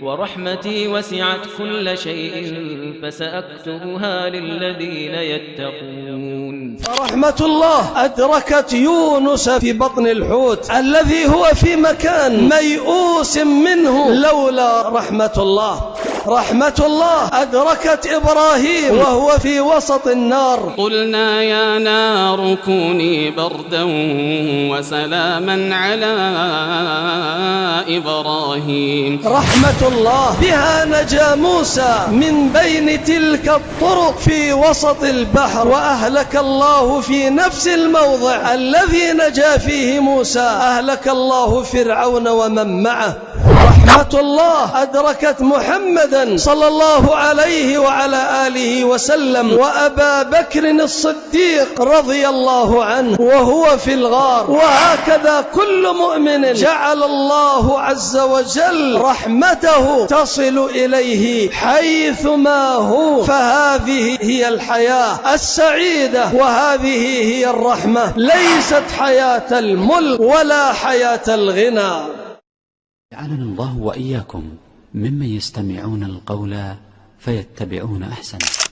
ورحمتي وسعت كل شيء فسأكتبها للذين يتقون. فرحمة الله أدركت يونس في بطن الحوت الذي هو في مكان ميؤوس منه لولا رحمة الله. رحمة الله أدركت إبراهيم وهو في وسط النار. قلنا يا نار كوني بردا وسلاما على إبراهيم. رحمة الله بها نجا موسى من بين تلك الطرق في وسط البحر، وأهلك الله في نفس الموضع الذي نجا فيه موسى أهلك الله فرعون ومن معه. رحمة الله أدركت محمدا صلى الله عليه وعلى آله وسلم وأبا بكر الصديق رضي الله عنه وهو في الغار. وهكذا كل مؤمن جعل الله عز وجل رحمته تصل إليه حيثما هو، فهذه هي الحياة السعيدة وهذه هي الرحمة، ليست حياة الملك ولا حياة الغنى. جعلنا الله وإياكم ممن يستمعون القول فيتبعون أحسنه.